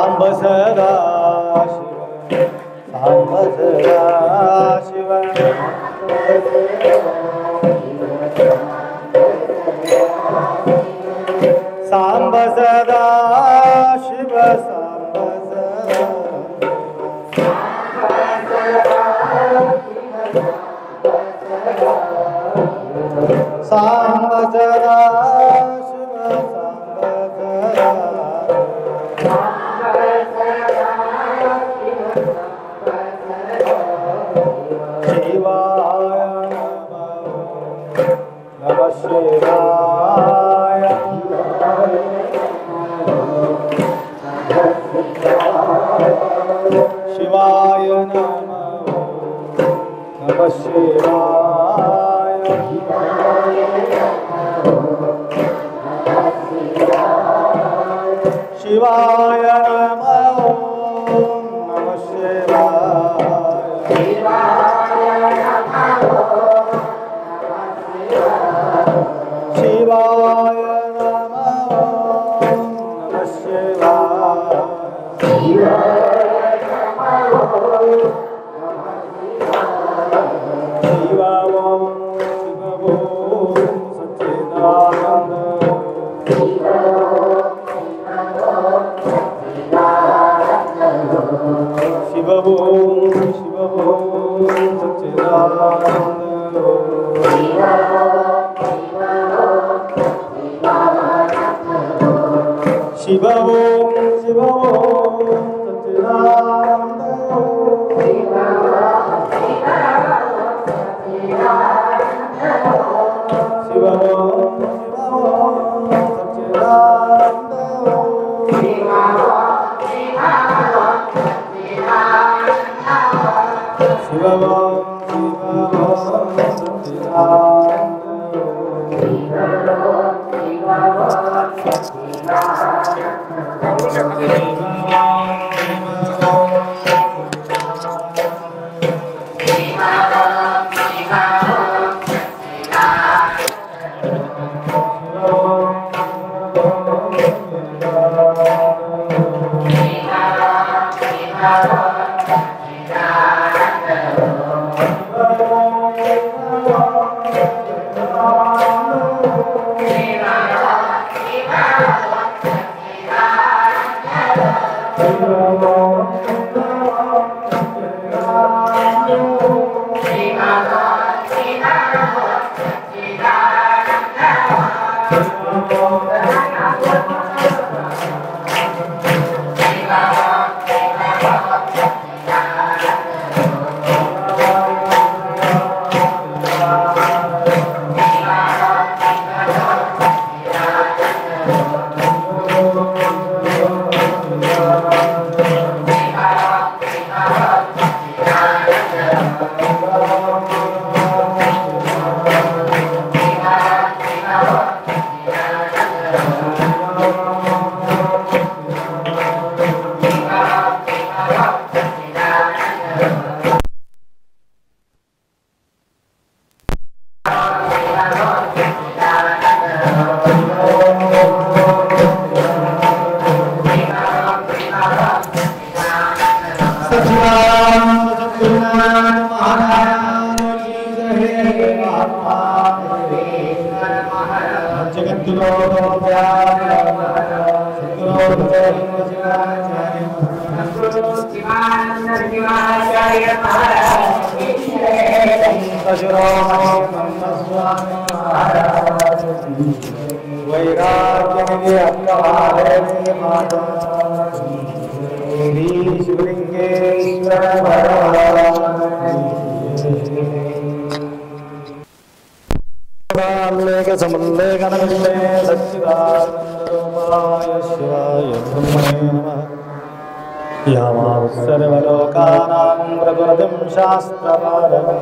सांब सदा शिव सांब सदा शिव सांब सदा शिव सांब सदा सांब सदा शिव सांब सदा शिवाय नमः शिवाय शिवाय नमः शिवाय शिवाय नमः शिवाय नमः शिव ओम सच्चिदानंद शिव ओम सच्चिदानंद शिव ओम सच्चिदानंद शिव सर्वलोकानां प्रकृतिं शास्त्रपारकं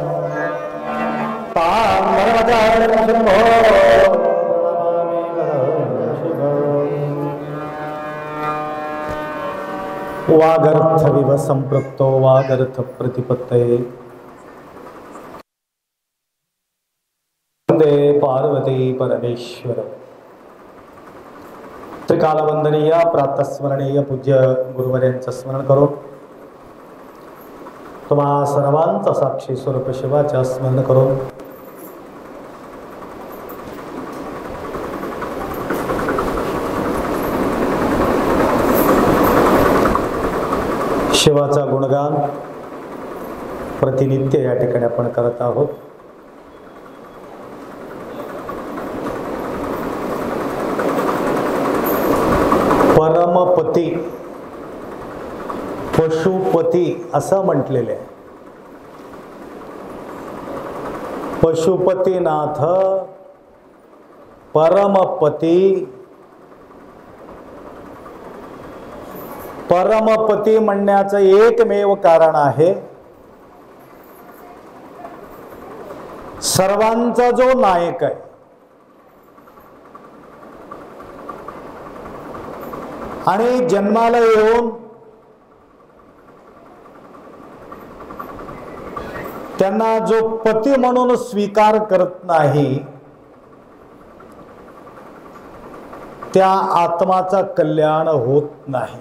वागर्थविव संपृक्तो वागर्थ प्रतिपत्तये वन्दे पार्वती परमेश्वर। त्रिकालवंदनीय प्रातस्मरणीय पूज्य गुरुवर्यांचं स्मरण करो. तुम्हा सर्वांचा साक्षी स्वरूप शिवाच्या स्मरण करो. शिवाचा गुणगान प्रतिनित्य या ठिकाणी आपण करत आहोत. परमपती पशुपती असं म्हटलेले आहे. पशुपतीनाथ परमपती. परमपती म्हणण्याचं एकमेव कारण आहे, सर्वांचा जो नायक आहे, आणि जन्माला येऊन त्यांना जो पती म्हणून स्वीकार करत नाही, त्या आत्माचा कल्याण होत नाही.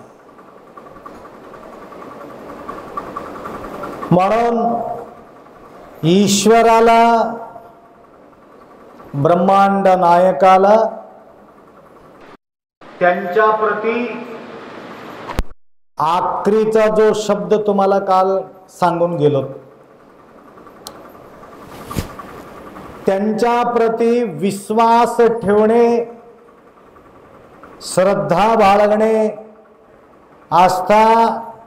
म्हणून ईश्वराला, ब्रह्मांड नायकाला त्यांच्या प्रती आखरीचा जो शब्द तुम्हाला काल सांगून गेलो, त्यांच्या प्रती विश्वास ठेवणे, श्रद्धा बाळगणे, आस्था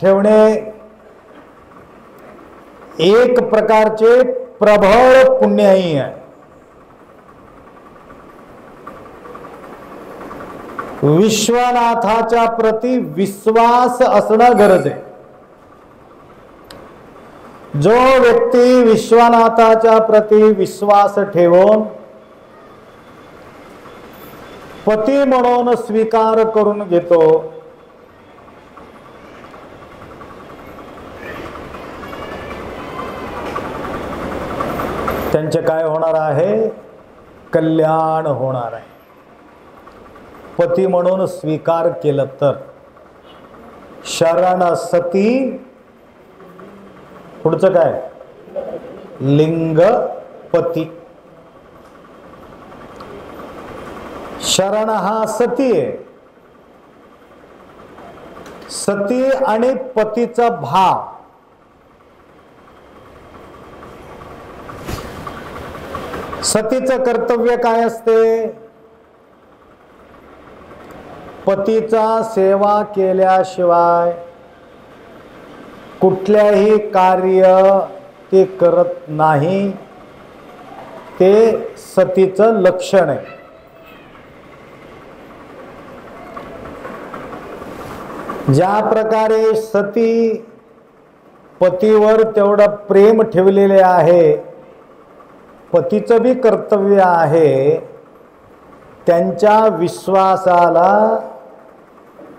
ठेवणे एक प्रकारचे प्रबळ पुण्यही आहे. विश्वनाथाच्या प्रती विश्वास असणं गरज आहे. जो व्यक्ती विश्वनाथाच्या प्रती विश्वास ठेवून पती म्हणून स्वीकार करून घेतो, त्यांचे काय होणार आहे? कल्याण होणार आहे. पती म्हणून स्वीकार केलं तर शरण सती, पुढचं काय? लिंग पती. शरण हा सती आहे. सती आणि पतीचा भाव. सतीचं कर्तव्य काय असते? पतीचा सेवा केल्याशिवाय कुठल्याही कार्य ते करत नाही. ते सतीचं लक्षण आहे. ज्या प्रकारे सती पतीवर तेवढं प्रेम ठेवलेले आहे, पतीचं बी कर्तव्य आहे त्यांच्या विश्वासाला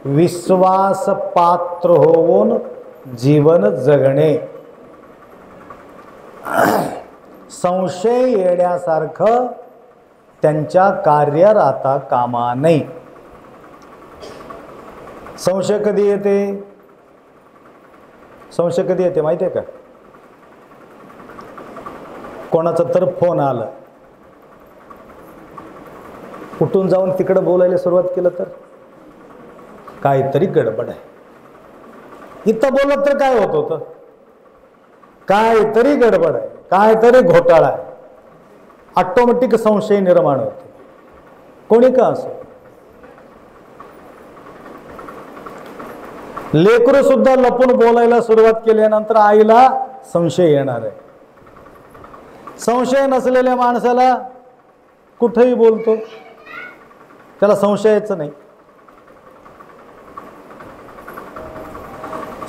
विश्वास पात्र होऊन जीवन जगणे. संशय येण्यासारखं त्यांच्या कार्य राहता कामा नये. संशय कधी येते? संशय कधी येते माहिती आहे का? कोणाचा तर फोन आला, उठून जाऊन तिकडे बोलायला सुरुवात केलं तर काहीतरी गडबड आहे. इथं बोलत तर काय होत होतं? काहीतरी गडबड आहे, काहीतरी घोटाळा आहे. ऑटोमॅटिक संशय निर्माण होते, कोणी का असो. लेकरू सुद्धा लपून बोलायला सुरुवात केल्यानंतर आईला संशय येणार आहे. संशय नसलेल्या माणसाला कुठेही बोलतो, त्याला संशयाचं नाही.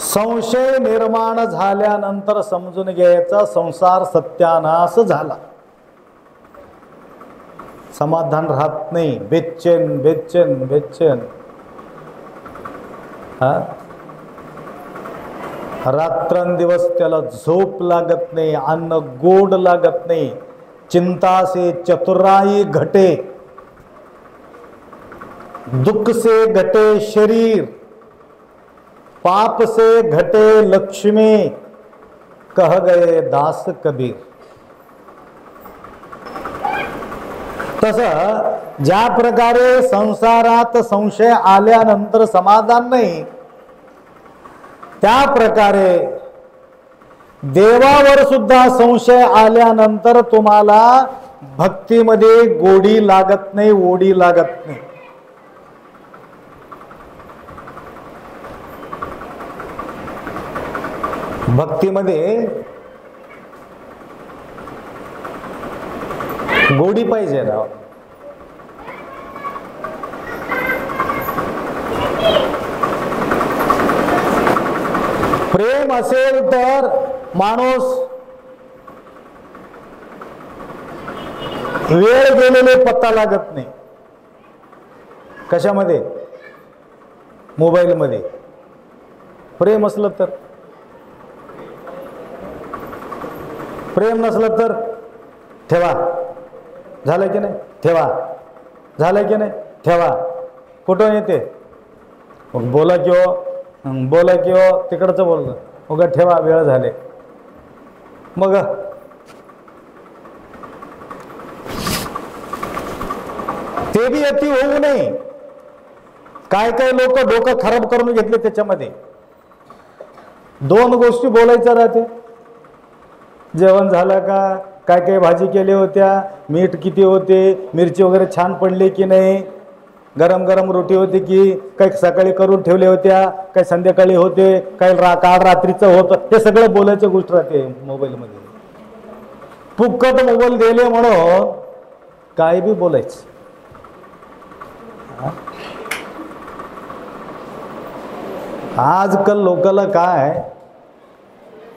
संशय निर्माण झाल्यानंतर समजून घ्यायचा संसार सत्यानाश झाला. समाधान राहत नाही, बेचैन बेचैन बेचैन. रात्रंदिवस त्याला झोप लागत नाही, अन्न गोड लागत नाही. चिंता से चतुराई घटे. दुख से घटे शरीर, पाप से घटे लक्ष्मी, कह गए दास कबीर. तसं ज्या प्रकारे संसारात संशय आल्यानंतर समाधान नाही, त्या प्रकारे देवावर सुद्धा संशय आल्यानंतर तुम्हाला भक्तीमध्ये गोडी लागत नाही, ओढी लागत नाही. भक्तीमध्ये गोडी पाहिजे राव. प्रेम असेल तर माणूस वेळ गेलेले पत्ता लागत नाही. कशामध्ये? मोबाईलमध्ये. प्रेम असलं तर, प्रेम नसलं तर ठेवा. झालं की नाही? ठेवा. झालं की नाही? ठेवा. कुठून येते? बोला किंवा बोला किंवा तिकडचं बोललं मग ठेवा, वेळ झाले. मग ते बी अति होऊ नये. काय काय लोक डोकं खराब करून घेतले त्याच्यामध्ये. दोन गोष्टी बोलायच्या राहते. जेवण झालं का? काय काय भाजी केल्या होत्या? मीठ किती होते? मिरची वगैरे छान पडली की नाही? गरम गरम रोटी होती की काही सकाळी करून ठेवल्या होत्या? काही संध्याकाळी होते? काही काल रात्रीचं होतं? हे सगळं बोलायची गोष्ट राहते मोबाईलमध्ये. फुकट मोबाईल दिले म्हणून काय बी बोलायचं. आजकाल लोकांना काय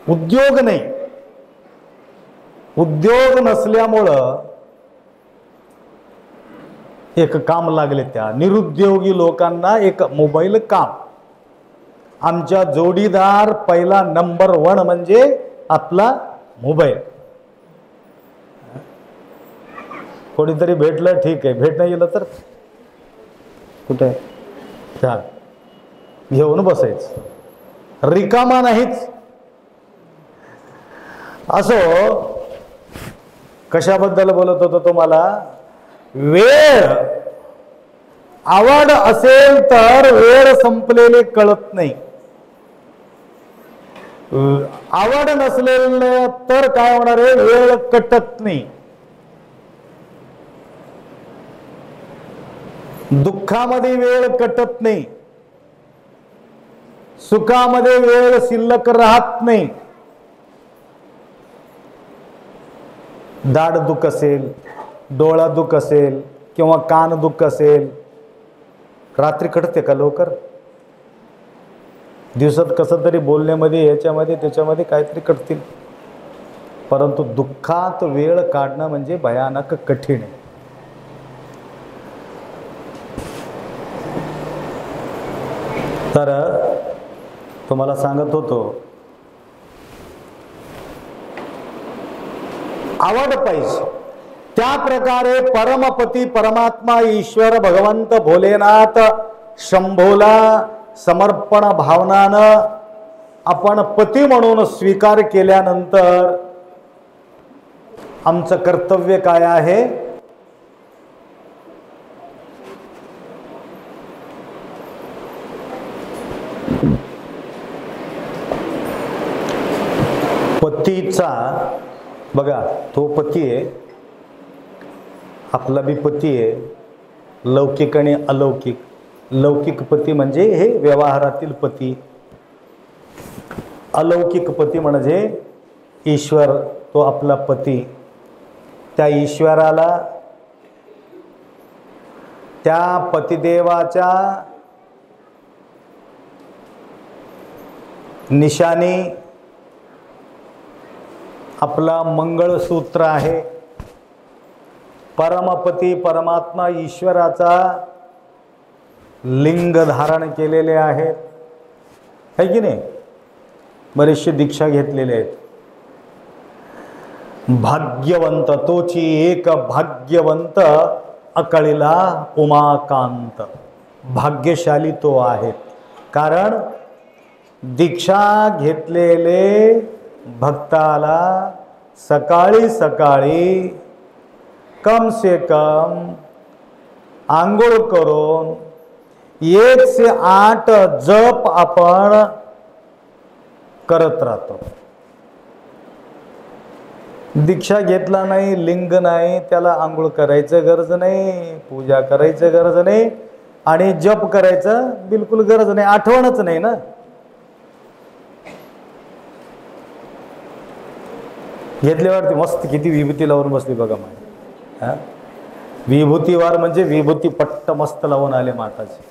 उद्योग नाही. उद्योग नसल्यामुळं एक काम लागले. त्या निरुद्योगी लोकांना एक मोबाईल काम. आमच्या जोडीदार पहिला नंबर 1 म्हणजे आपला मोबाईल. कोणीतरी भेटलं ठीक आहे, भेट नाही गेलं तर कुठे त्या घेऊन बसायचं. रिकामा नाहीच. असो, कशाबद्दल बोलत होतो तुम्हाला? वेळ आवड असेल तर वेळ संपलेले कळत नाही. आवड नसलेले तर काय होणार आहे? वेळ कटत नाही. दुःखामध्ये वेळ कटत नाही. सुखामध्ये वेळ शिल्लक राहत नाही. दाढ दुख असेल, डोळा दुख असेल किंवा कान दुख असेल, रात्री कटते का लवकर? दिवसात कसं तरी बोलण्यामध्ये याच्यामध्ये त्याच्यामध्ये काहीतरी कटतील. परंतु दुःखात वेळ काढणं म्हणजे भयानक कठीण आहे. तर तुम्हाला सांगत होतो, आवड पाहिजे. त्या प्रकारे परमपती परमात्मा ईश्वर भगवंत भोलेनाथ शंभोला समर्पण भावनानं आपण पती म्हणून स्वीकार केल्यानंतर आमचं कर्तव्य काय आहे? पतीचा बघा, तो पती आहे, आपला बी पती आहे, लौकिक आणि अलौकिक. लौकिक पती म्हणजे हे व्यवहारातील पती. अलौकिक पती म्हणजे ईश्वर, तो आपला पती. त्या ईश्वराला त्या पतिदेवाच्या निशाणी आपला मंगळसूत्र आहे. परमपती परमात्मा ईश्वराचा लिंग धारण केलेले आहेत, है की नाही? बरेचसे दीक्षा घेतलेले आहेत. भाग्यवंत तोची एक भाग्यवंत अकळीला उमाकांत. भाग्यशाली तो आहे, कारण दीक्षा घेतलेले भक्ताला सकाळी सकाळी कम से कम आंघोळ करून 108 जप आपण करत राहतो. दीक्षा घेतला नाही, लिंग नाही, त्याला आंघोळ करायचं गरज नाही, पूजा करायचं गरज नाही आणि जप करायचं बिलकुल गरज नाही, आठवणच नाही ना. घेतल्यावरती मस्त किती विभूती लावून बसली बघा माझी. विभूतीवार म्हणजे विभूती पट्ट मस्त लावून आले माताची.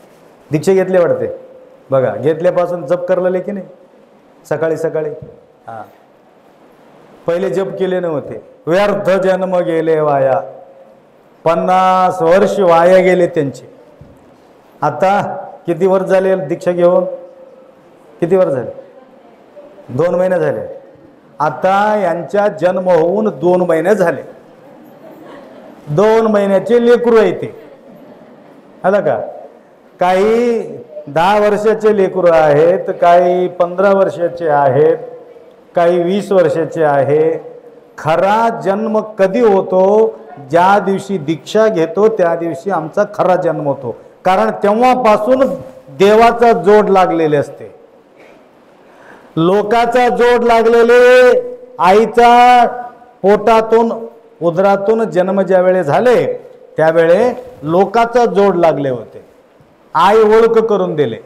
दीक्षा घेतले वाटते बघा, घेतल्यापासून जप करलेले की नाही सकाळी सकाळी. पहिले जप केले नव्हते. व्यर्थ जन्म गेले वाया, 50 वर्ष वाया गेले त्यांचे. आता किती वर्ष झाले दीक्षा घेऊन? किती वर्ष झाले? 2 महिने झाले. आता यांच्या जन्म होऊन 2 महिने झाले. 2 महिन्याचे लेकरू आहे ते, आला का? काही 10 वर्षाचे लेकरू आहेत, काही 15 वर्षाचे आहेत, काही 20 वर्षाचे आहे. खरा जन्म कधी होतो? ज्या दिवशी दीक्षा घेतो त्या दिवशी आमचा खरा जन्म होतो, कारण तेव्हापासून देवाचा जोड लागलेले असते. लोकाचा जोड लागलेले आईचा पोटातून उदरातून जन्म ज्यावेळे झाले त्यावेळे लोकाचा जोड लागले होते. आई ओळख करून दिले.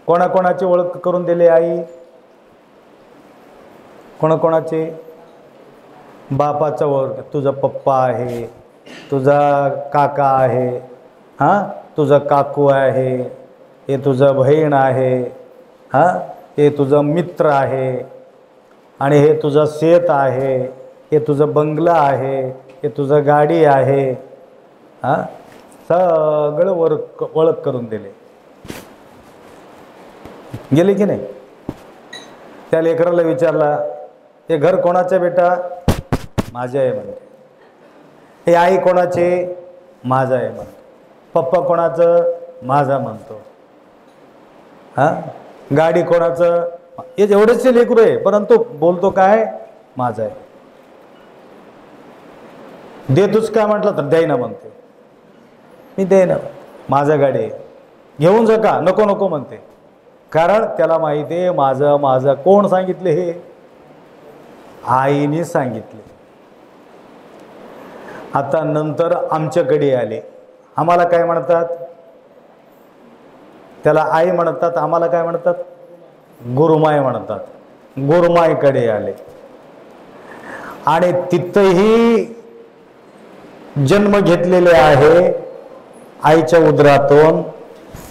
कोणाकोणाची ओळख करून दिले आई? कोणाकोणाचे? बापाचा ओळख, तुझा पप्पा आहे, तुझा काका आहे, तुझा काकू आहे, हे तुझा बहीण आहे, हे तुझा मित्र आहे, आणि हे तुझा शेत आहे, हे तुझा बंगला आहे, हे तुझा गाडी आहे. सगळं ओळख करून दिले. गेले की नाही? त्या लेकराला विचारला, हे घर कोणाचे बेटा? माझे आहे म्हणते. हे आई कोणाचे? माझा आहे म्हणतो. पप्पा कोणाचं? माझा म्हणतो. गाडी कोणाचं? हे एवढेच लेकरू आहे, परंतु बोलतो काय? माझा आहे. देतोच काय म्हटलं तर द्याय ना म्हणते. मी दे ना, माझा गाडी आहे, घेऊन जा का? नको नको म्हणते, कारण त्याला माहिती आहे माझं माझं. कोण सांगितले हे? आईने सांगितले. आता नंतर आमच्याकडे आले. आम्हाला काय म्हणतात? त्याला आई म्हणतात, आम्हाला काय म्हणतात? गुरुमाय म्हणतात. गुरुमाईकडे आले आणि तिथेही जन्म घेतलेले आहे आईच्या उदरातून.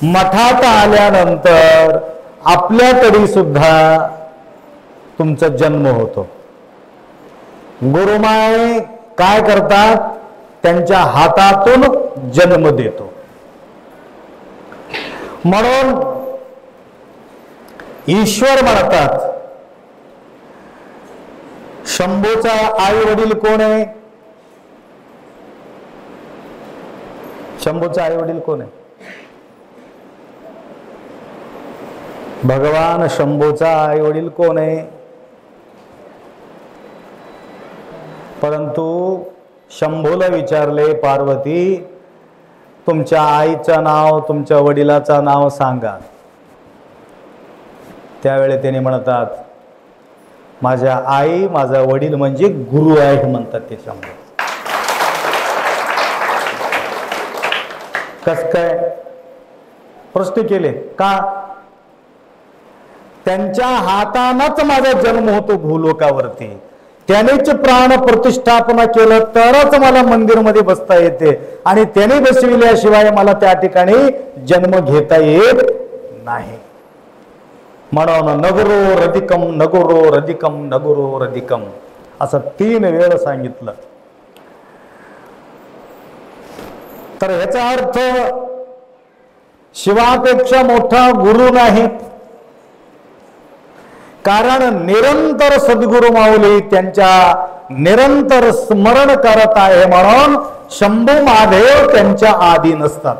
मठात आल्यानंतर आपल्याकडे सुद्धा तुमचा जन्म होतो. गुरुमाय काय करतात? त्यांच्या हातातून जन्म देतो. म्हणून ईश्वर म्हणतात. शंभूचा आई वडील कोण आहे? शंभूचा आई वडील कोण आहे? भगवान शंभूचा आई वडील कोण आहे? परंतु शंभूला विचारले पार्वती, तुमच्या आईचं नाव, तुमच्या वडिलाचं नाव सांगा. त्यावेळी त्याने म्हणतात, माझ्या आई माझा वडील म्हणजे गुरु आहे म्हणतात ते शंभू. कस काय? प्रश्न केले का? त्यांच्या हातानच माझा जन्म होतो भूलोकावरती. त्यानेच प्राण प्रतिष्ठापना केलं तरच मला मंदिरमध्ये बसता येते, आणि त्याने बसविल्याशिवाय मला त्या ठिकाणी जन्म घेता येत नाही. म्हणून नगरो रधिकम नगरो रधिकम नगरो रधिकम असं 3 वेळ सांगितलं. तर ह्याचा अर्थ शिवापेक्षा मोठा गुरु नाही, कारण निरंतर सद्गुरु माऊली त्यांच्या निरंतर स्मरण करत आहे. म्हणून शंभू महादेव त्यांच्या आधी नसतात.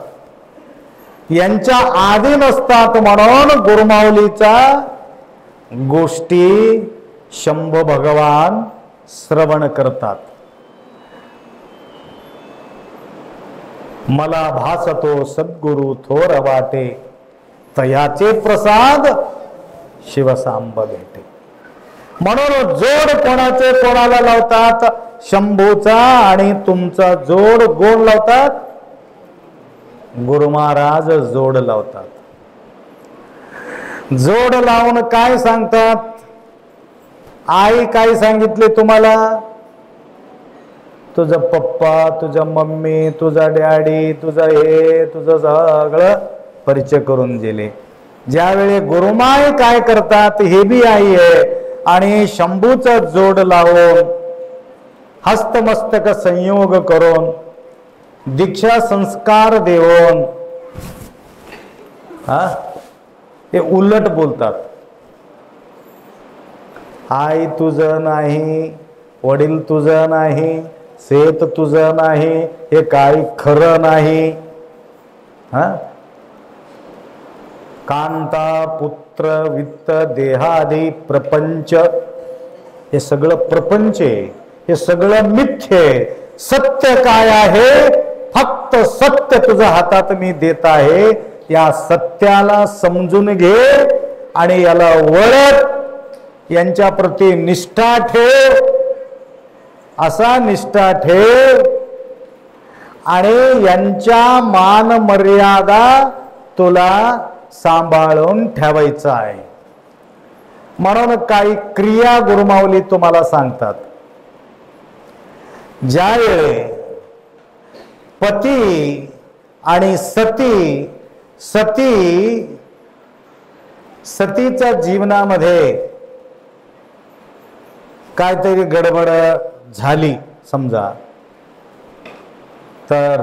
यांच्या आधी नसतात म्हणून गुरुमाऊलीचा गोष्टी शंभू भगवान श्रवण करतात. मला भासतो सद्गुरु थोर वाटे, तयाचे प्रसाद शिवसांब भेटे. म्हणून जोड कोणाचे कोणाला लावतात? शंभूचा आणि तुमचा जोड कोण लावतात? गुरु महाराज जोड लावतात. जोड लावून काय सांगतात? आई काय सांगितले तुम्हाला? तुझा पप्पा, तुझा मम्मी, तुझा डॅडी, तुझा हे, तुझं सगळं परिचय करून दिले. ज्यावेळी गुरुमाय काय करतात? हे बी आई आहे आणि शंभूचा जोड लावून हस्तमस्तक संयोग करून दीक्षा संस्कार देऊन हे उलट बोलतात. आई तुझं नाही, वडील तुझं नाही, शेत तुझं नाही, हे काही खरं नाही. कांता पुत्र वित्त देहादी प्रपंच, हे सगळं प्रपंच आहे, हे सगळं मिथ्य आहे. सत्य काय आहे? फक्त सत्य तुझ्या हातात मी देत आहे. या सत्याला समजून घे आणि याला ओळख, यांच्या प्रती निष्ठा ठेव, असा निष्ठा ठेव आणि यांच्या मान मर्यादा तुला सांभाळून ठेवायचा आहे. म्हणून काही क्रिया गुरुमाऊली तुम्हाला सांगतात. ज्यावेळी पती आणि सतीच्या जीवनामध्ये काहीतरी गडबड झाली समजा, तर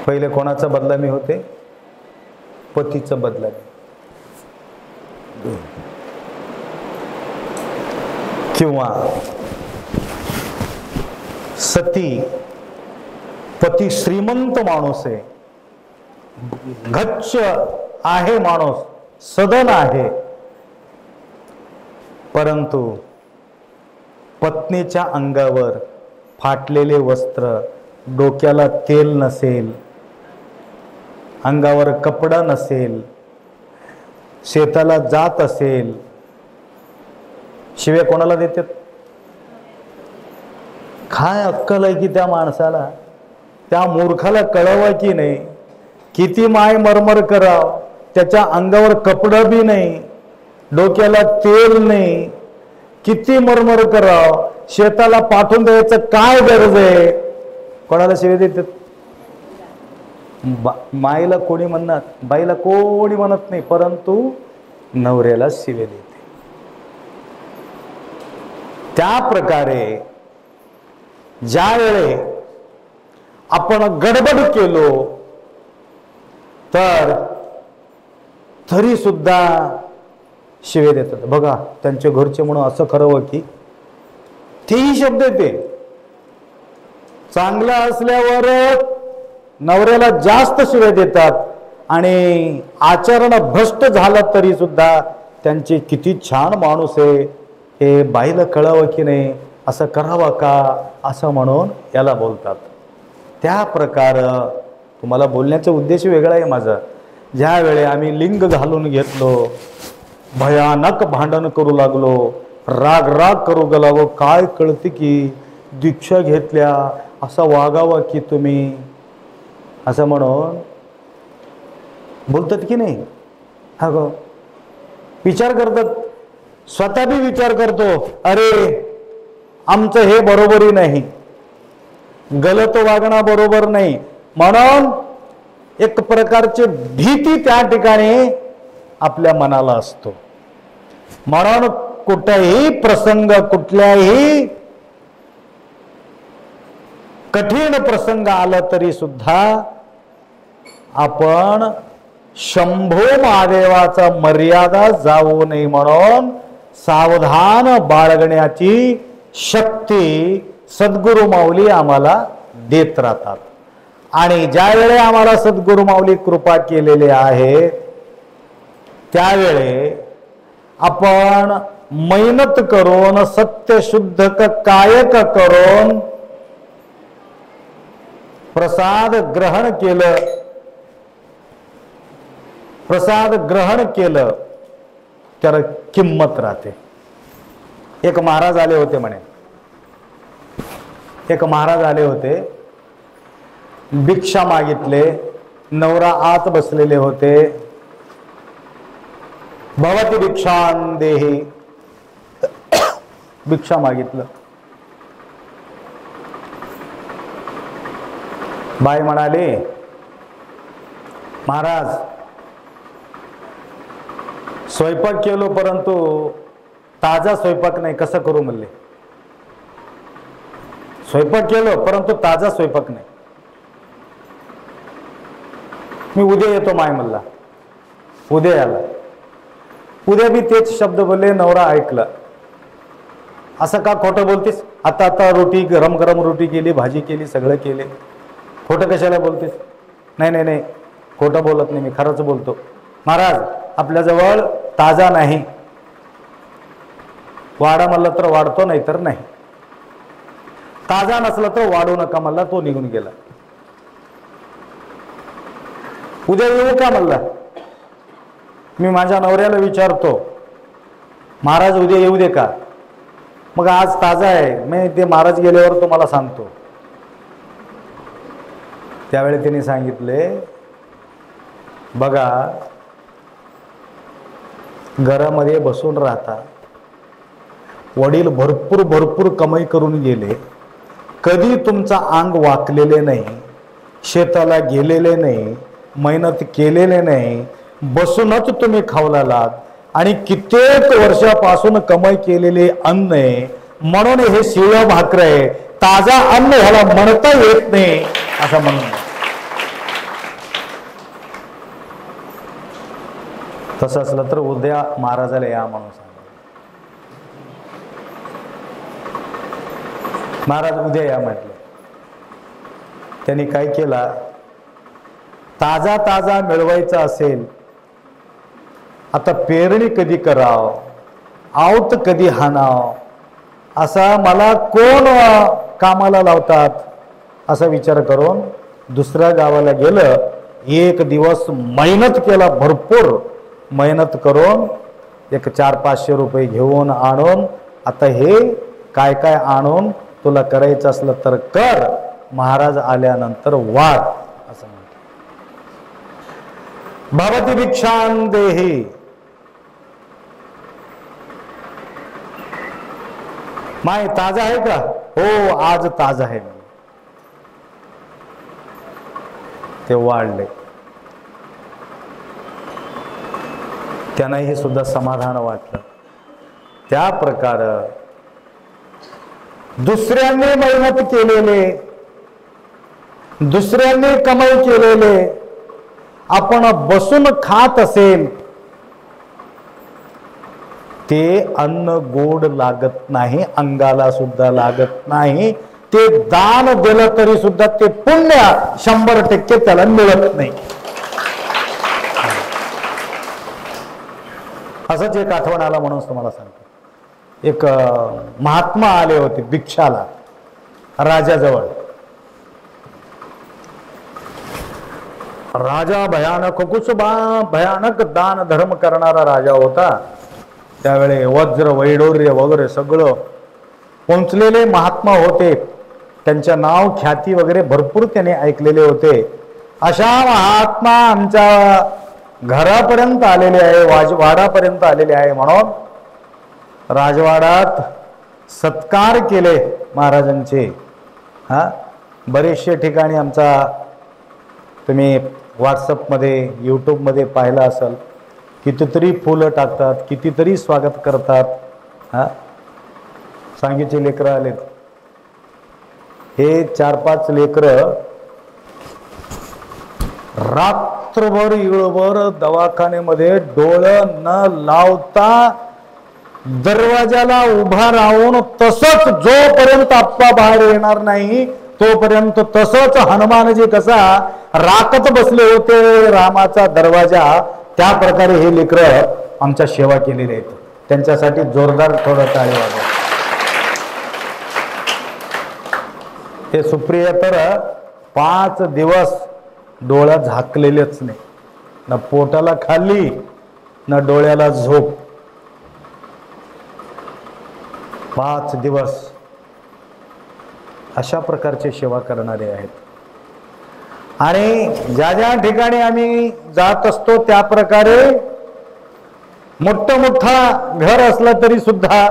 पहिले कोणाचा बदनामी होते? पतीचं बदनामी. किंवा सती, पती श्रीमंत माणूस आहे, गच्च आहे माणूस, सदन आहे, परंतु पत्नीच्या अंगावर फाटलेले वस्त्र, डोक्याला तेल नसेल, अंगावर कपडा नसेल, शेताला जात असेल, शिव्या कोणाला देतात? काय अक्कल आहे की त्या माणसाला? त्या मूर्खाला कळावं की नाही? किती माय मरमर कराव, त्याच्या अंगावर कपडा बी नाही, डोक्याला तेल नाही, किती मरमर कराव, शेताला पाठवून द्यायचं काय गरज आहे? कोणाला शिव्या देतात? माईला कोणी म्हणणार, बाईला कोणी म्हणत नाही, परंतु नवऱ्याला शिव्या देते. त्या प्रकारे ज्यावेळे आपण गडबड केलो तर तरी सुद्धा शिवे देतात. बघा त्यांच्या घरचे म्हणून असं करावं की, तेही शब्द येते. चांगलं असल्यावर नवऱ्याला जास्त शिवे देतात आणि आचरण भ्रष्ट झालं तरी सुद्धा त्यांचे किती छान माणूस आहे हे बाईला कळावं की नाही, असं करावं का, असं म्हणून याला बोलतात. त्या प्रकार तुम्हाला बोलण्याचा उद्देश वेगळा आहे माझा. ज्या वेळे आम्ही लिंग घालून घेतलो, भयानक भांडण करू लागलो, राग करू लागलो, काय कळते की दीक्षा घेतल्या असं वागावं की तुम्ही, असं म्हणून बोलतात की नाही. हा गो विचार करतात, स्वतः बी विचार करतो, अरे आमचं हे बरोबरी नाही, गलत वागणं बरोबर नाही, म्हणून एक प्रकारची भीती त्या ठिकाणी आपल्या मनाला असतो. म्हणून कुठलाही प्रसंग, कुठल्याही कठीण प्रसंग आला तरी सुद्धा आपण शंभू महादेवाचा मर्यादा जाऊ नये म्हणून सावधान बाळगण्याची शक्ती सद्गुरु माऊली आम्हाला देत राहतात. आणि ज्यावेळी आम्हाला सद्गुरु माऊली कृपा केलेली आहे त्यावेळे आपण मेहनत करून सत्य शुद्ध कायक करून प्रसाद ग्रहण केलं. प्रसाद ग्रहण केलं त्याला किंमत राहते. एक महाराज आले होते म्हणे. एक महाराज आले होते, भिक्षा मागितले. नवरा आत बसलेले होते. भवती भिक्षां देहि, भिक्षा मागितलं. बाई म्हणाली, महाराज स्वयंपाक केलो परंतु ताजा स्वयंपाक नाही, कसं करू म्हणले. स्वयंपाक केलो परंतु ताजा स्वयंपाक नाही. मी उद्या येतो माय म्हणला. उद्या आला. उद्या बी तेच शब्द बोलले. नवरा ऐकला. असं का खोटं बोलतेस, आता आता रोटी गरम गरम रोटी केली, भाजी केली, सगळं केले, खोटं कशाला बोलतेस. नाही नाही नाही, खोटं बोलत नाही, मी खरंच बोलतो. महाराज आपल्याजवळ ताजा नाही. वाडा म्हणलं तर वाढतो, नाही तर नाही. ताजा नसला तर वाढू नका म्हणला. तो निघून गेला. उद्या येऊ का म्हणला. मी माझ्या नवऱ्याला विचारतो, महाराज उद्या येऊ दे का. मग आज ताजा आहे, मी ते महाराज गेल्यावर तुम्हाला सांगतो. त्यावेळी त्यांनी सांगितले, बघा घरामध्ये बसून राहता, वडील भरपूर भरपूर कमाई करून गेले, कधी तुमचा अंग वाकलेले नाही, शेताला गेलेले नाही, मेहनत केलेले नाही, बसूनच तुम्ही खावलात आणि कित्येक वर्षापासून कमाई केलेले अन्न आहे, म्हणून हे शिळं भाकर आहे, ताजा अन्न ह्याला म्हणता येत नाही असं म्हणून. तसं असलं तर उद्या महाराजाला या म्हणून सांगा. महाराज उद्या या म्हटलं. त्यांनी काय केला, ताजा ताजा मिळवायचा असेल, आता पेरणी कधी कराव, आवत कधी हाणाव, असा मला कोण कामाला लावतात असा विचार करून दुसऱ्या गावाला गेलं. एक दिवस मेहनत केला, भरपूर मेहनत करून एक 400-500 रुपये घेऊन आणून, आता हे काय काय आणून तुला करायचं असलं तर कर, महाराज आल्यानंतर वाढ असं म्हणतो. भवती भिक्षां देहि. माय ताजा आहे का. हो आज ताजा आहे. ते वाढले. त्यांनाही सुद्धा समाधान वाटलं. त्या प्रकार दुसऱ्यांनी मेहनत केलेले, दुसऱ्यांनी कमाई केलेले आपण बसून खात असेल, ते अन्न गोड लागत नाही, अंगाला सुद्धा लागत नाही. ते दान दिलं तरी सुद्धा ते पुण्य 100% त्याला मिळत नाही. असंच एक आठवण आला म्हणून तुम्हाला सांगतो. एक महात्मा आले होते भिक्षाला राजाजवळ. राजा भयानक, कुछ भयानक दान धर्म करणारा राजा होता. त्यावेळे वज्र वैडूर्य वगैरे सगळं पोचलेले महात्मा होते. त्यांच्या नाव ख्याती वगैरे भरपूर त्याने ऐकलेले होते. अशा महात्मा आमच्या घरापर्यंत आलेले आहे, वाडापर्यंत आलेले आहे. म्हणून राजवाड्यात सत्कार केले महाराजांचे. बरेचशे ठिकाणी आमचा तुम्ही व्हॉट्सअपमध्ये यूट्यूबमध्ये पाहिलं असेल, कितीतरी फुलं टाकतात, कितीतरी स्वागत करतात. सांगीचे लेकरं आलेत. हे 4-5 लेकरं रात्रभर इळभर दवाखान्यामध्ये डोळं न लावता दरवाजाला उभा राहून तसंच जोपर्यंत आप्पा बाहेर येणार नाही तोपर्यंत तसंच हनुमानजी कसा राखत बसले होते रामाचा दरवाजा, त्या प्रकारे हे लेकरं आमच्या सेवा केलेली आहेत. त्यांच्यासाठी जोरदार थोडं टाळी वाजवा. हे सुप्रिया तर 5 दिवस डोळा झाकलेलेच नाही, ना पोटाला खाली ना डोळ्याला झोप. 5 दिवस अशा प्रकारची सेवा करणारे आहेत. आणि ज्या ज्या ठिकाणी आम्ही जात असतो त्या प्रकारे मोठा घर असलं तरी सुद्धा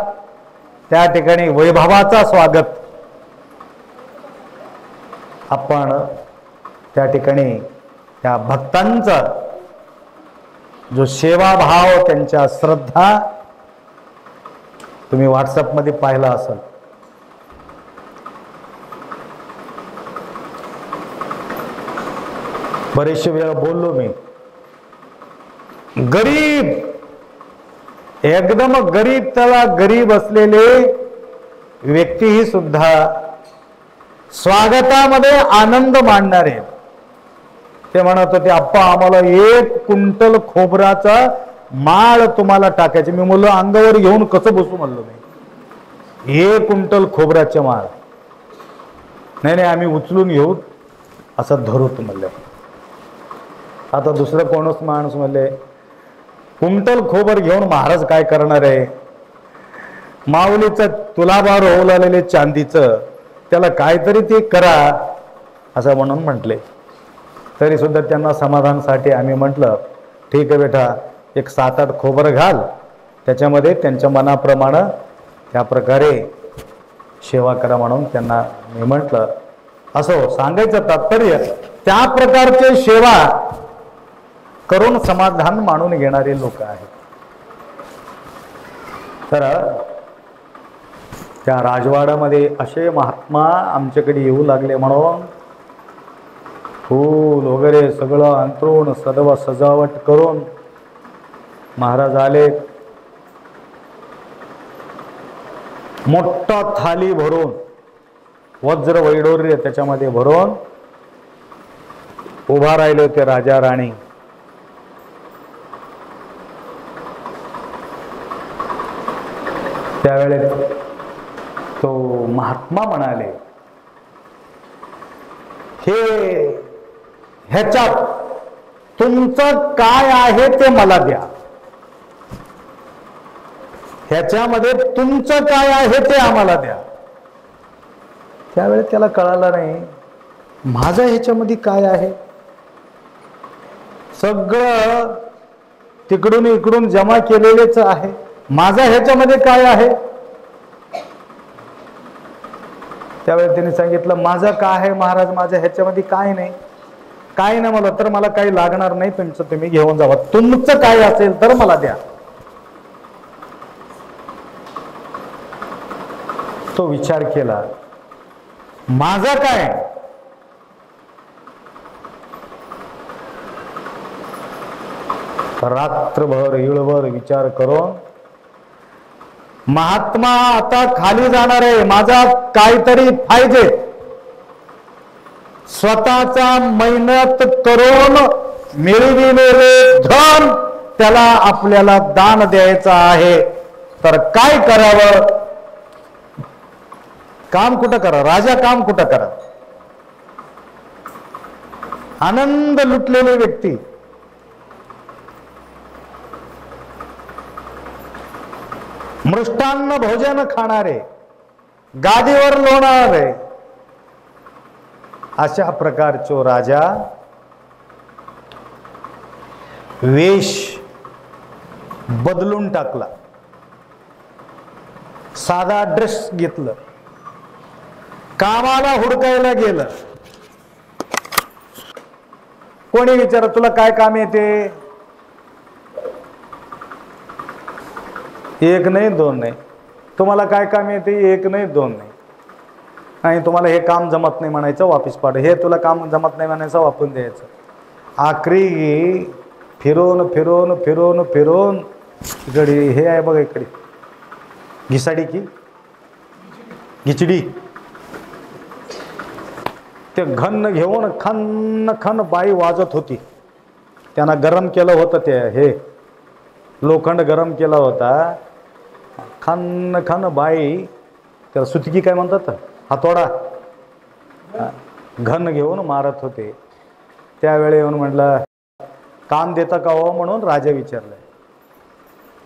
त्या ठिकाणी वैभवाचा स्वागत आपण त्या ठिकाणी त्या भक्तांचा जो सेवाभाव, त्यांच्या श्रद्धा तुम्ही व्हॉट्सअपमध्ये पाहिला असेल. बरेचशे वेळा बोललो मी, गरीब, एकदम गरीब, त्याला गरीब असलेले व्यक्तीही सुद्धा स्वागतामध्ये आनंद मानणारे. ते म्हणत होते, आप्पा आम्हाला 1 क्विंटल खोबराचा माळ तुम्हाला टाकायचे. मी म्हणलो अंगावर घेऊन कसं बसू म्हणलो मी. 1 क्विंटल खोबऱ्याचे माळ नाही आम्ही उचलून घेऊ असं धरूत म्हणलं. आता दुसरं कोणच माणूस म्हणले, क्विंटल खोबर घेऊन महाराज काय करणार आहे? माऊलीचं तुलाभार ओलालेले चांदीचं, त्याला काहीतरी ते करा असं म्हणून म्हटले. तरी सुद्धा त्यांना समाधानासाठी आम्ही म्हटलं, ठीक आहे बेटा, एक 7-8 खोबर घाल, त्याच्यामध्ये त्यांच्या मनाप्रमाणे त्या प्रकारे सेवा करा म्हणून त्यांना मी म्हटलं. असं सांगायचं तात्पर्य, त्या प्रकारचे सेवा करून समाधान मानून घेणारे लोक आहेत. तर त्या राजवाड्यामध्ये असे महात्मा आमच्याकडे येऊ लागले म्हणून फूल वगैरे सगळं अंतरून सर्व सजावट करून महाराज आले. मोठा थाली भरून वज्र वैडूर्य त्याच्यामध्ये भरून उभा राहिले होते राजा राणी. त्यावेळेस तो महात्मा म्हणाले, ह्याच्यात तुमचं काय आहे ते मला द्या. ह्याच्यामध्ये तुमचं काय आहे ते आम्हाला द्या. त्यावेळेस त्याला कळालं नाही माझं ह्याच्यामध्ये काय आहे. सगळं तिकडून इकडून जमा केलेलेच आहे, माझा ह्याच्यामध्ये काय आहे. त्यावेळेस त्यांनी सांगितलं, माझं काय आहे महाराज, माझ्या ह्याच्यामध्ये काय नाही. काय नाही मला तर मला काही लागणार नाही, तुमचं तुम्ही घेऊन जावा, तुमचं काय असेल तर मला द्या. तो विचार केला, माझा काय. रात्रभर इळभर विचार करून महात्मा आता खाली जाणार आहे, माझा काहीतरी पाहिजे. स्वतःचा मेहनत करून मिळविलेले धन त्याला आपल्याला दान द्यायचं आहे. तर काय करावं. काम कुठं करा राजा, काम कुठं करा. आनंद लुटलेली व्यक्ती मृष्टान्न भोजन खाणारे, गादीवर लोणारे, अशा प्रकारचो राजा वेश बदलून टाकला. साधा ड्रेस घेतलं, कामाला हुडकायला गेलं. कोणी विचारत तुला काय काम येते. 1 नाही 2 नाही. तुम्हाला काय काम येते. 1 नाही 2 नाही. आणि तुम्हाला हे काम जमत नाही म्हणायचं, वापिस पाठ. हे तुला काम जमत नाही म्हणायचं, वापरून द्यायचं. आखरी फिरून फिरून फिरून फिरून इकडे हे आहे बघा, इकडे घिसाडी की खिचडी, ते घन घेऊन खन खन बाई वाजत होती. त्यांना गरम केलं होतं, ते हे लोखंड गरम केला होता. खन खन बाई, त्याला सुतकी काय म्हणतात, हातोडा, घन घेऊन मारत होते. त्यावेळी येऊन म्हटलं, काम देता का हो म्हणून राजा विचारलं.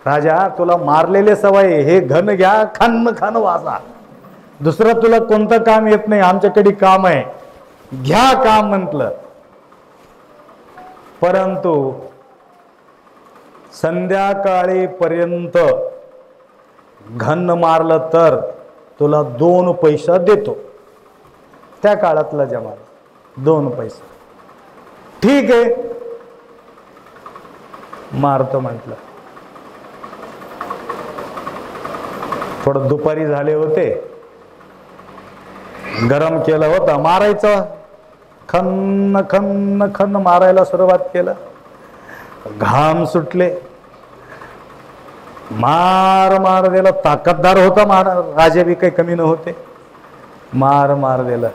राजा, तुला मारलेले सवय, हे घन घ्या, खन खन वाजा, दुसरं तुला कोणतं काम येत नाही, आमच्याकडे काम आहे, घ्या काम म्हटलं. परंतु संध्याकाळी पर्यंत घन मारलं तर तुला 2 पैसा देतो. त्या काळातला जमाना, 2 पैसे. ठीक आहे, मारतो म्हटलं. थोडं दुपारी झाले होते, गरम केलं होतं, मारायचं, खन खन खन मारायला सुरुवात केलं. घाम सुटले, मार मार दिलं. ताकददार होता मार, राजा बी काही कमी नव्हते. मार मार दिलं.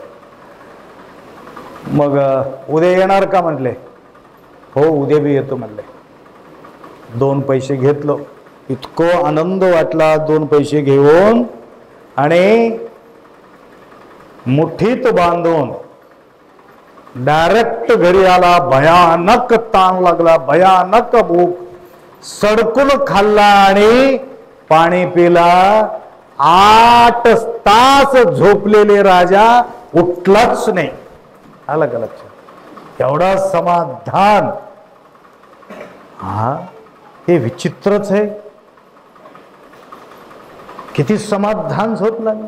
मग उद्या येणार का म्हटले. हो, उद्या बी येतो म्हणले. 2 पैसे घेतलो. इतकं आनंद वाटला 2 पैसे घेऊन, आणि मुठीत बांधून डायरेक्ट घरी आला. भयानक ताण लागला, भयानक भूक, सडकून खाल्ला आणि पाणी पिला. 8 तास झोपलेले राजा उठलाच नाही. आलं का लक्षात? एवढा समाधान. हा, हे विचित्रच आहे. किती समाधान झोप लागली.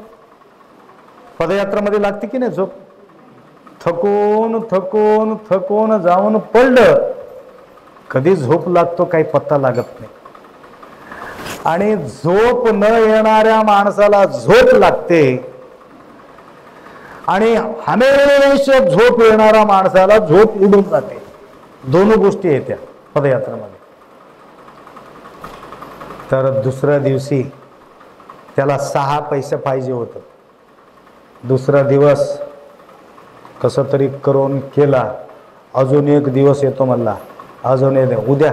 पदयात्रामध्ये लागते की नाही झोप. थकून थकून थकून जाऊन पडलं, कधी झोप लागतो काही पत्ता लागत नाही. आणि झोप न येणाऱ्या माणसाला झोप लागते, आणि हमेशा झोप येणाऱ्या माणसाला झोप उडून जाते. 2 गोष्टी येत्या पदयात्रामध्ये. तर दुसऱ्या दिवशी त्याला 6 पैसे पाहिजे होतं. दुसरा दिवस कसं तरी करून केला. अजून 1 दिवस येतो मला, अजून उद्या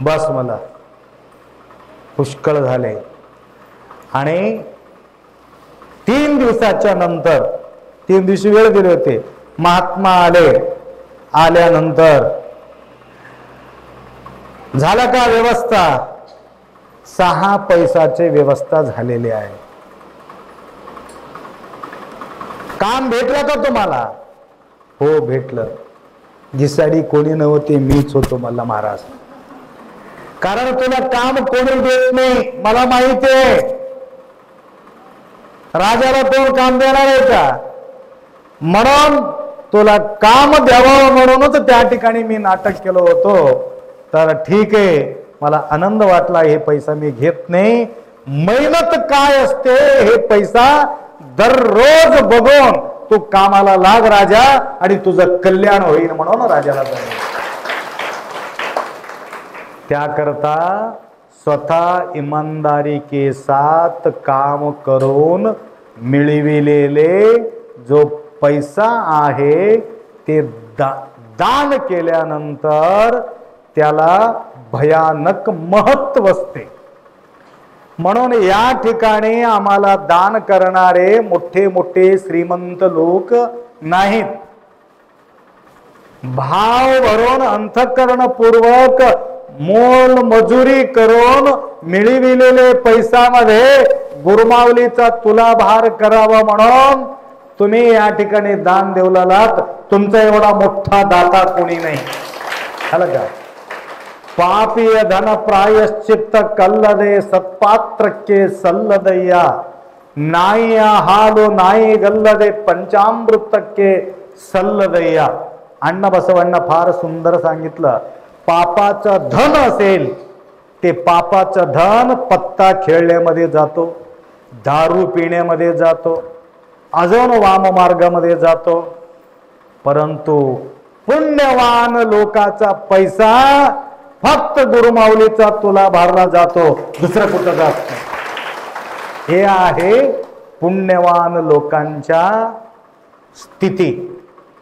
बस, मला पुष्कळ झाले. आणि 3 दिवसाच्या नंतर, 3 दिवशी वेळ दिले होते, महात्मा आले. आल्यानंतर झाला का व्यवस्था. 6 पैशाचे व्यवस्था झालेली आहे. काम भेटलं का तुम्हाला. हो भेटलं. दिसाडी कोणी नव्हते, मीच होतो मला महाराज. कारण तुला काम कोणी देत नाही, मला माहिती आहे. राजाला कोण काम देणार आहे का. म्हणून तुला काम द्यावं म्हणूनच त्या ठिकाणी मी नाटक केलं होतं. तर ठीक आहे, मला आनंद वाटला. हे पैसा मी घेत नाही. मेहनत काय असते हे पैसा दररोज बघून तू कामाला लाग राजा, आणि तुझं कल्याण होईल म्हणून राजाला जाणे. त्याकरता स्वतः इमानदारी के साथ काम करून मिळविलेले जो पैसा आहे ते दान केल्यानंतर त्याला भयानक महत्त्व असते. म्हणून या ठिकाणी आम्हाला दान करणारे मोठे मोठे श्रीमंत लोक नाहीत. भाव भरून अंतःकरणपूर्वक मोल मजुरी करून मिळविलेले पैशामध्ये गुरुमाऊलीचा तुलाभार करावा म्हणून तुम्ही या ठिकाणी दान देवलात. तुमचा एवढा मोठा दाता कोणी नाही. आलं का. पापीय धन प्रायश्चित्त कल्लदे सत्पात्रಕ್ಕೆ सल्लदಯ್ಯ नाई हाಲು नाई गल्लदे पंचामृतಕ್ಕೆ सल्लदಯ್ಯ. अण्णा बसवण्ण फार सुंदर सांगितलं. पापाचं धन असेल ते पापाचं धन पत्ता खेळण्यामध्ये जातो, दारू पिण्यामध्ये जातो, अजून वाम मार्गामध्ये जातो. परंतु पुण्यवान लोकाचा पैसा फक्त गुरुमाऊलीचा तुला भारला जातो, दुसरं कुठं जात नाही. हे आहे पुण्यवान लोकांच्या स्थिती.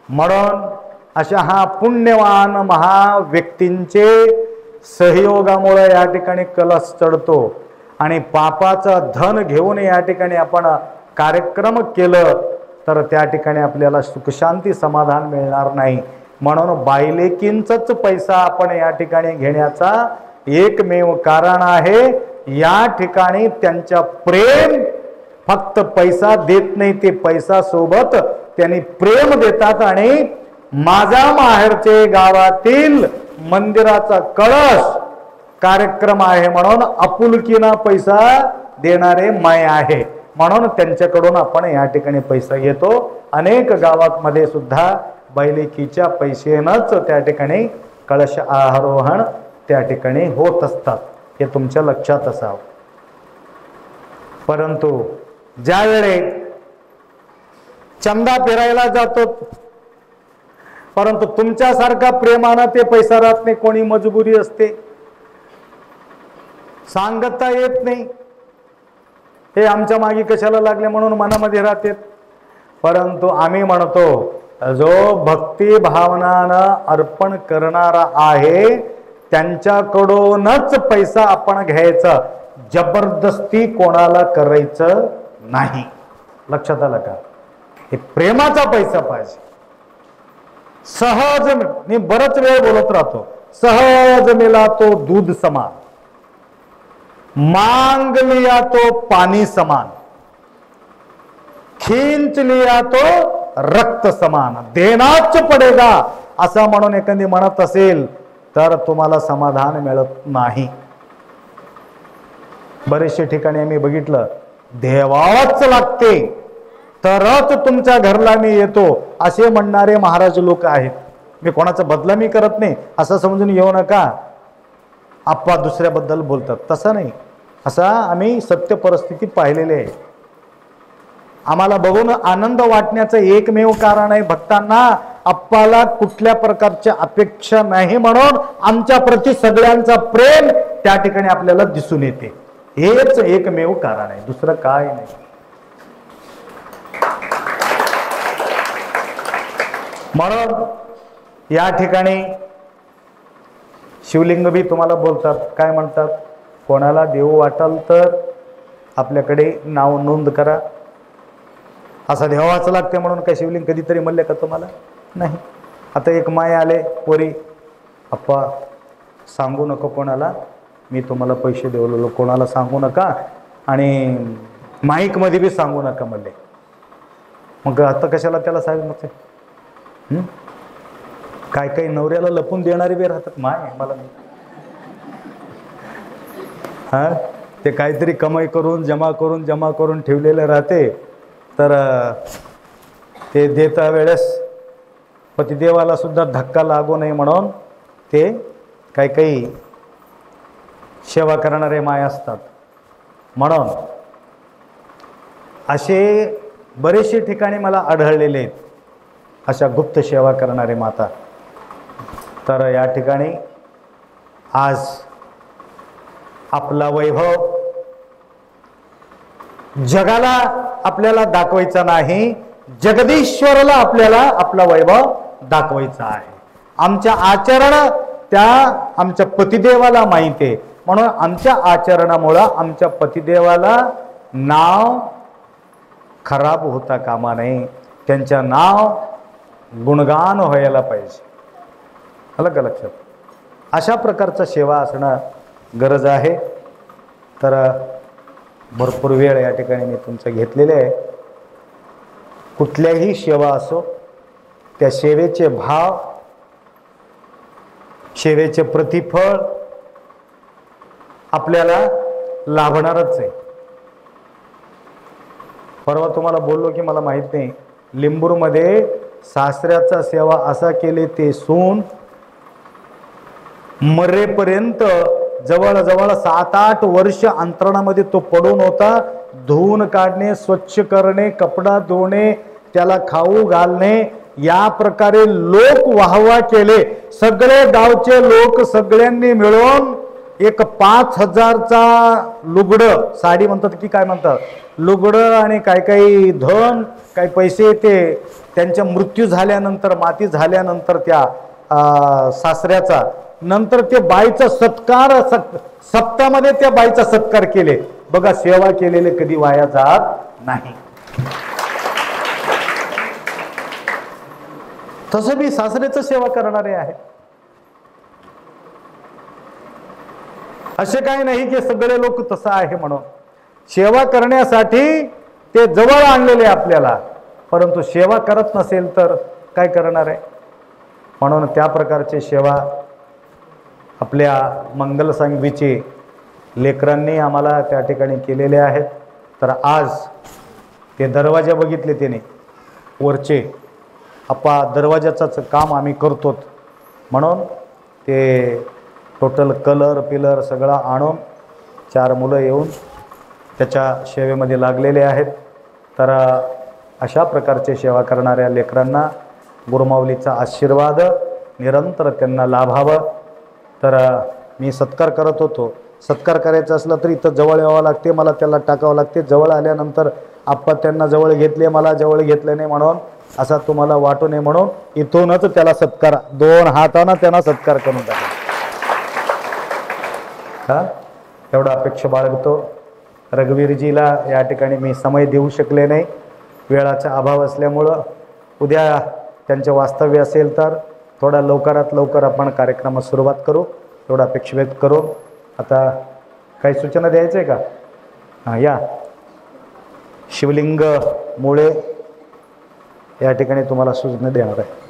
म्हणून अशा हा पुण्यवान महाव्यक्तींचे सहयोगामुळे या ठिकाणी कलश चढतो आणि पापाचं धन घेऊन या ठिकाणी आपण कार्यक्रम केलं तर त्या ठिकाणी आपल्याला सुखशांती समाधान मिळणार नाही. म्हणून बायलेकींचाच पैसा आपण या ठिकाणी घेण्याचा एकमेव कारण आहे. या ठिकाणी त्यांच्या प्रेम फक्त पैसा देत नाही, ते पैसा सोबत त्यांनी प्रेम देतात. आणि माझा माहेरचे गावातील मंदिराचा कळस कार्यक्रम आहे म्हणून आपुलकीना पैसा देणारे माय आहे, म्हणून त्यांच्याकडून आपण या ठिकाणी पैसा घेतो. अनेक गावांमध्ये सुद्धा बैलेकीच्या पैशानंच त्या ठिकाणी कळश आरोहण त्या ठिकाणी होत असतात, हे तुमच्या लक्षात असावं. परंतु ज्यावेळे चंदा फिरायला जातो, परंतु तुमच्यासारखा प्रेमानं ते पैसा राहत नाही. कोणी मजबुरी असते, सांगता येत नाही, हे आमच्या मागे कशाला लागले म्हणून मनामध्ये राहते. परंतु आम्ही म्हणतो जो भक्ती भावनानं अर्पण करणारा आहे त्यांच्याकडूनच पैसा आपण घ्यायचा, जबरदस्ती कोणाला करायचं नाही. लक्षात आलं का? हे प्रेमाचा पैसा पाहिजे. सहज, मी बरच वेळ बोलत राहतो, सहज मिला तो दूध समान, मांग लिया तो पानी समान, खींच लिया तो रक्त समान, देनाच पडेगा असं म्हणून एखादी म्हणत असेल तर तुम्हाला समाधान मिळत नाही. बरेचशे ठिकाणी आम्ही बघितलं, देवाच लागते तरच तुमच्या घरला मी येतो असे म्हणणारे महाराज लोक आहेत. मी कोणाचा बदला करत नाही असं समजून येऊ नका. आप्पा दुसऱ्याबद्दल बोलतात, तसं नाही. असा आम्ही सत्य परिस्थिती पाहिलेली आहे. आम्हाला बघून आनंद वाटण्याचं एकमेव कारण आहे, भक्तांना आप्पाला कुठल्या प्रकारच्या अपेक्षा नाही म्हणून आमच्या प्रति सगळ्यांचा प्रेम त्या ठिकाणी आपल्याला दिसून येते. हेच एकमेव कारण आहे, दुसरं काय नाही. म्हणून या ठिकाणी शिवलिंग बी तुम्हाला बोलतात, काय म्हणतात, कोणाला देव वाटाल तर आपल्याकडे नाव नोंद करा. असं देवाचं लागते म्हणून काय शिवलिंग कधीतरी म्हणले का तुम्हाला? नाही. आता एक माय आले पोरी, अप्पा सांगू नको कोणाला, मी तुम्हाला पैसे देवलो, कोणाला सांगू नका आणि माईक मध्ये बी सांगू नका म्हणले. मग आता कशाला त्याला सांगितलं? काय काही नवऱ्याला लपून देणारे बी राहतात माय मला. हा, ते काहीतरी कमाई करून जमा करून ठेवलेले राहते, तर ते देता वेळेस पतिदेवाला सुद्धा धक्का लागू नये म्हणून ते काही सेवा करणारे माय असतात. म्हणून असे बरेचसे ठिकाणी मला आढळलेले आहेत अशा गुप्त सेवा करणारे माता. तर या ठिकाणी आज आपला वैभव जगाला आपल्याला दाखवायचा नाही, जगदीश्वराला आपल्याला आपला वैभव दाखवायचा आहे. आमच्या आचरण त्या आमच्या पतिदेवाला माहिती आहे, म्हणून आमच्या आचरणामुळं आमच्या पतिदेवाला नाव खराब होता कामा नये, त्यांच्या नाव गुणगान व्हायला पाहिजे. अलग लक्षात अशा प्रकारचा सेवा असणं गरज आहे. तर भरपूर वेळ या ठिकाणी मी तुमचं घेतलेले आहे. कुठल्याही सेवा असो त्या सेवेचे भाव, सेवेचे प्रतिफळ आपल्याला लाभणारच आहे. परवा तुम्हाला बोललो की मला माहित नाही, लिंबूरमध्ये सासऱ्याचा सेवा असा केले ते सून मरेपर्यंत जवळजवळ 7-8 वर्ष अंतरणामध्ये तो पडून होता. धुवून काढणे, स्वच्छ करणे, कपडा धुणे, त्याला खाऊ घालणे, या प्रकारे लोक वाहवा केले. सगळे गावचे लोक सगळ्यांनी मिळून एक 5,000चा लुगडं, साडी म्हणतात की काय म्हणतात, लुगडं आणि काही धन काही पैसे ते त्यांच्या मृत्यू झाल्यानंतर, माती झाल्यानंतर त्या सासऱ्याचा, नंतर ते बाईचा सत्कार, सप्तामध्ये त्या बाईचा सत्कार केले. बघा, सेवा केलेले कधी वाया जात नाही. तसं मी सासऱ्याचं सेवा करणारे आहे. असे काही नाही की सगळे लोक तसं आहे म्हणून. सेवा करण्यासाठी ते जवळ आणलेले आपल्याला, परंतु सेवा करत नसेल तर काय करणार आहे. म्हणून त्या प्रकारची सेवा आपल्या मंगल संघवीचे लेकरांनी आम्हाला त्या ठिकाणी केलेले आहेत. तर आज ते दरवाजा बघितले त्याने वरचे, आपा दरवाजाचं काम आम्ही करतो म्हणून ते टोटल कलर पिलर सगळं आणून 4 मुलं येऊन त्याच्या सेवेमध्ये लागलेले आहेत. तर अशा प्रकारचे सेवा करणाऱ्या लेकरांना गुरुमाऊलीचा आशीर्वाद निरंतर त्यांना लाभावं. तर मी सत्कार करत होतो. सत्कार करायचा असला तर इथं जवळ यावं लागते, मला त्याला टाकावं लागते. जवळ आल्यानंतर आप्पा त्यांना जवळ घेतले, मला जवळ घेतले नाही म्हणून असा तुम्हाला वाटू नये म्हणून इथूनच त्याला सत्कार, 2 हातानं त्यांना सत्कार करून टाका. एवढा अपेक्षा बाळगतो. रघुवीरजीला या ठिकाणी मी समय देऊ शकले नाही, वेळाचा अभाव असल्यामुळं. उद्या त्यांचे वास्तव्य असेल तर थोडा लवकरात लवकर आपण कार्यक्रमात सुरुवात करू, एवढा अपेक्षा व्यक्त करू. आता काही सूचना द्यायचं आहे का? हां, या. शिवलिंग मुळे या ठिकाणी तुम्हाला सूचना देणार आहे.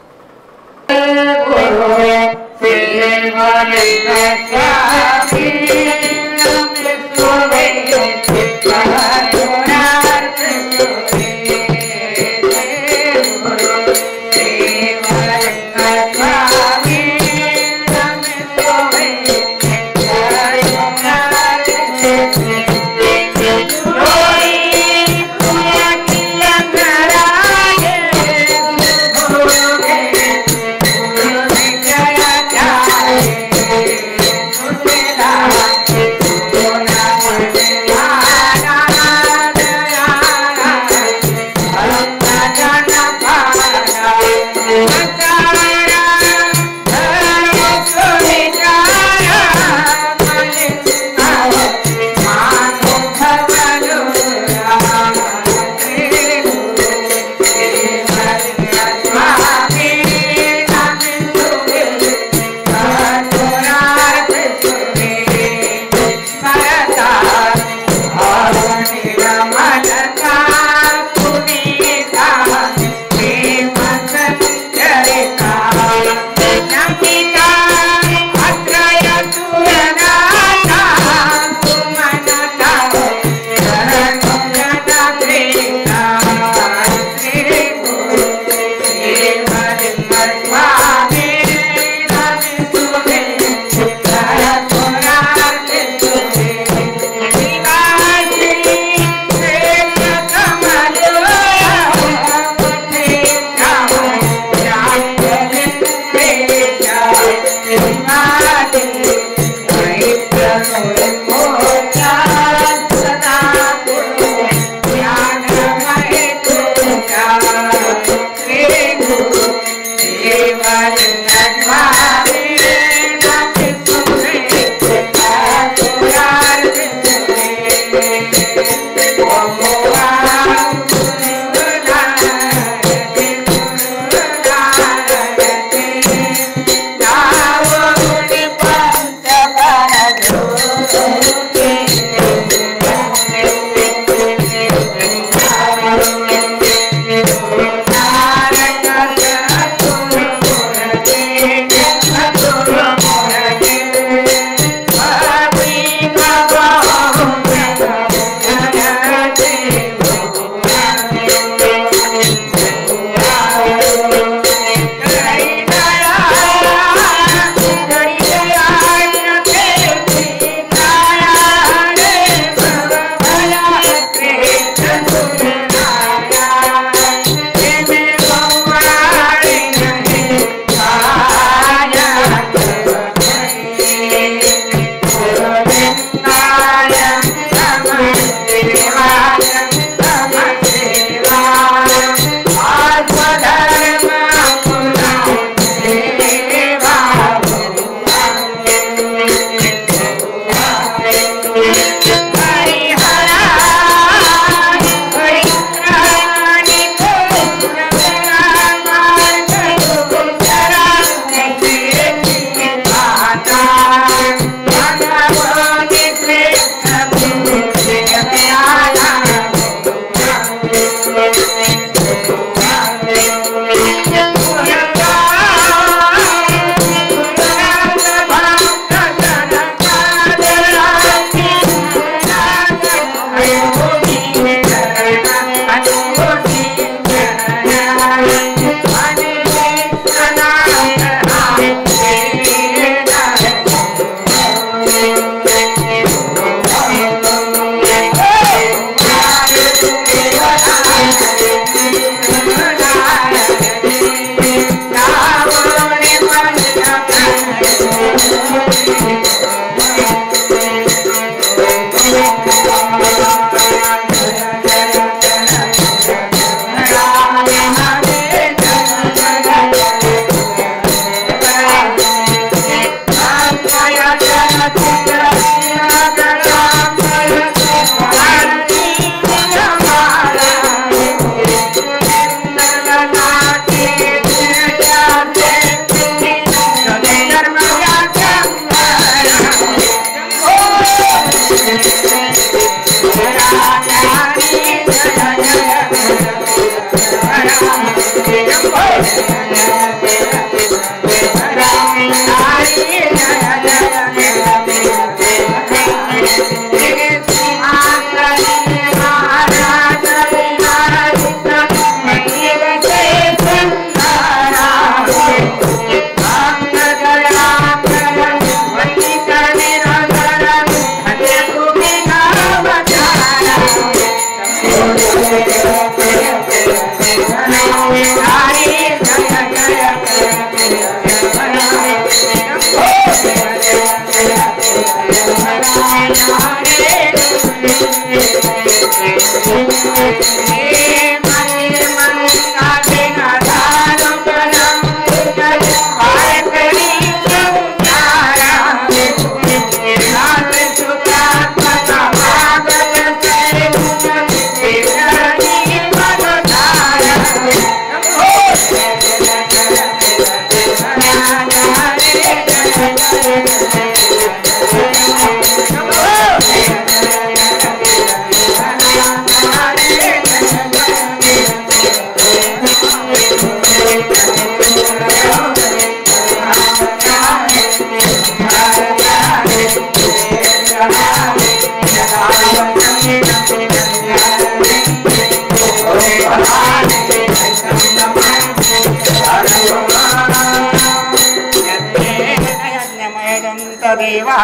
देवा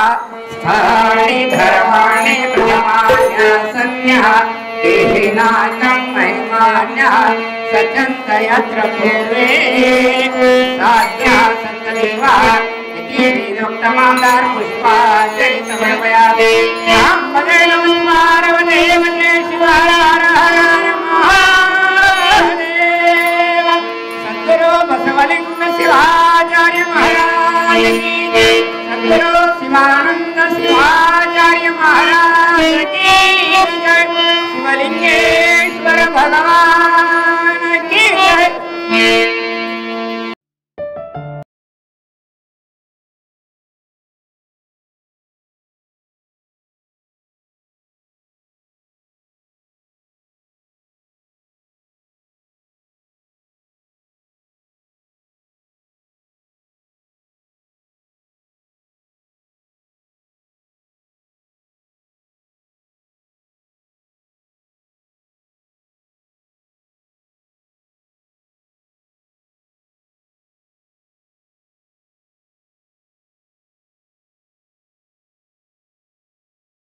स्थानि धर्माणि प्रथमान्यसन्यः देहिनाचं महिमान्यः सज्जन्त यत्र पूर्वे साध्याः सन्तदेवाः इति वेदोक्तमादार पुष्पाञ्जलिसमर्पयामि पदेन पुष्पारवते वन्दे शिवाय हर हर महादेव सद्गुरो बसवलिंग शिवाचार्य महाराज की जय सद्गुरु शिवानंद शिवाचार्य महाराज की जय शिवलिंगेश्वर भगवान